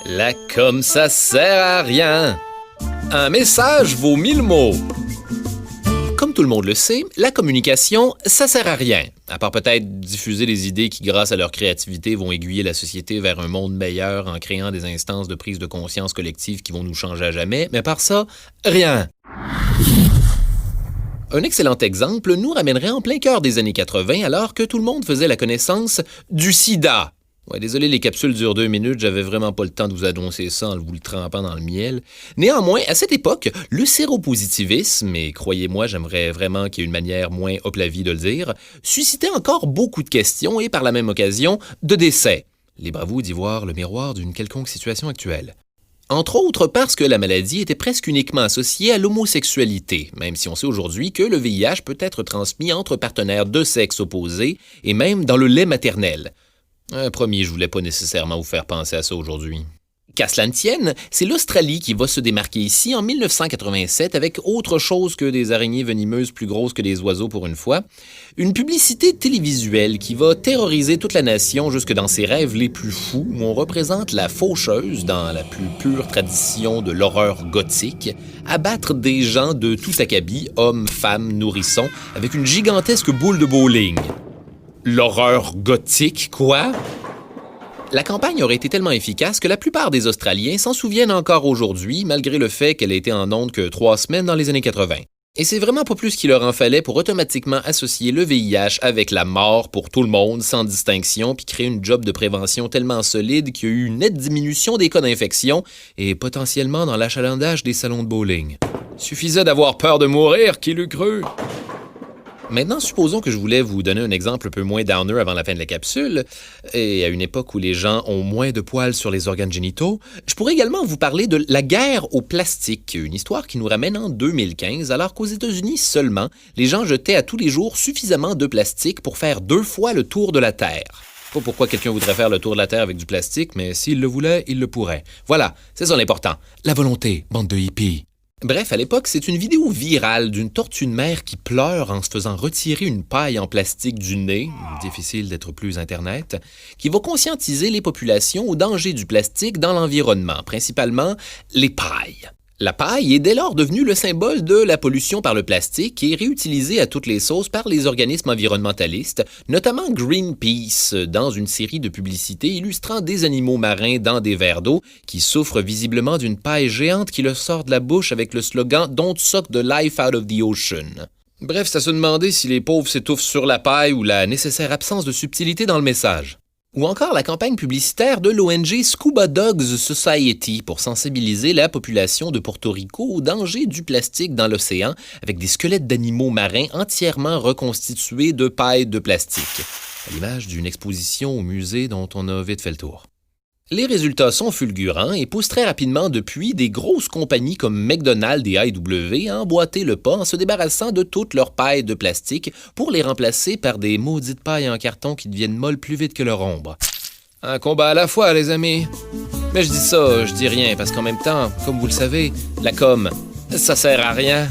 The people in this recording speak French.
La com, ça sert à rien. Un message vaut 1000 mots. Comme tout le monde le sait, la communication, ça sert à rien. À part peut-être diffuser des idées qui, grâce à leur créativité, vont aiguiller la société vers un monde meilleur en créant des instances de prise de conscience collective qui vont nous changer à jamais. Mais par ça, rien. Un excellent exemple nous ramènerait en plein cœur des années 80 alors que tout le monde faisait la connaissance du sida. Ouais, désolé, les capsules durent 2 minutes, j'avais vraiment pas le temps de vous annoncer ça en vous le trempant dans le miel. Néanmoins, à cette époque, le séropositivisme, et croyez-moi, j'aimerais vraiment qu'il y ait une manière moins hop-la-vie de le dire, suscitait encore beaucoup de questions et par la même occasion, de décès. Libre à vous d'y voir le miroir d'une quelconque situation actuelle. Entre autres parce que la maladie était presque uniquement associée à l'homosexualité, même si on sait aujourd'hui que le VIH peut être transmis entre partenaires de sexe opposé et même dans le lait maternel. Promis, je voulais pas nécessairement vous faire penser à ça aujourd'hui. Qu'à cela ne tienne, c'est l'Australie qui va se démarquer ici en 1987 avec autre chose que des araignées venimeuses plus grosses que des oiseaux pour une fois. Une publicité télévisuelle qui va terroriser toute la nation jusque dans ses rêves les plus fous où on représente la faucheuse, dans la plus pure tradition de l'horreur gothique, abattre des gens de tout acabit, hommes, femmes, nourrissons, avec une gigantesque boule de bowling. L'horreur gothique, quoi? La campagne aurait été tellement efficace que la plupart des Australiens s'en souviennent encore aujourd'hui, malgré le fait qu'elle ait été en ondes que 3 semaines dans les années 80. Et c'est vraiment pas plus qu'il leur en fallait pour automatiquement associer le VIH avec la mort pour tout le monde, sans distinction, puis créer une job de prévention tellement solide qu'il y a eu une nette diminution des cas d'infection et potentiellement dans l'achalandage des salons de bowling. Suffisait d'avoir peur de mourir, qui l'eût cru? Maintenant, supposons que je voulais vous donner un exemple un peu moins downer avant la fin de la capsule, et à une époque où les gens ont moins de poils sur les organes génitaux, je pourrais également vous parler de la guerre au plastique, une histoire qui nous ramène en 2015, alors qu'aux États-Unis seulement, les gens jetaient à tous les jours suffisamment de plastique pour faire 2 fois le tour de la Terre. Pas pourquoi quelqu'un voudrait faire le tour de la Terre avec du plastique, mais s'il le voulait, il le pourrait. Voilà, c'est ça l'important. La volonté, bande de hippies. Bref, à l'époque, c'est une vidéo virale d'une tortue de mer qui pleure en se faisant retirer une paille en plastique du nez, difficile d'être plus Internet, qui va conscientiser les populations au danger du plastique dans l'environnement, principalement les pailles. La paille est dès lors devenue le symbole de la pollution par le plastique et réutilisée à toutes les sauces par les organismes environnementalistes, notamment Greenpeace, dans une série de publicités illustrant des animaux marins dans des verres d'eau qui souffrent visiblement d'une paille géante qui leur sort de la bouche avec le slogan « Don't suck the life out of the ocean ». Bref, c'est à se demander si les pauvres s'étouffent sur la paille ou la nécessaire absence de subtilité dans le message. Ou encore la campagne publicitaire de l'ONG Scuba Dogs Society pour sensibiliser la population de Porto Rico au danger du plastique dans l'océan avec des squelettes d'animaux marins entièrement reconstitués de paille de plastique, à l'image d'une exposition au musée dont on a vite fait le tour. Les résultats sont fulgurants et poussent très rapidement depuis des grosses compagnies comme McDonald's et AEW à emboîter le pas en se débarrassant de toutes leurs pailles de plastique pour les remplacer par des maudites pailles en carton qui deviennent molles plus vite que leur ombre. Un combat à la fois, les amis. Mais je dis ça, je dis rien, parce qu'en même temps, comme vous le savez, la com, ça sert à rien.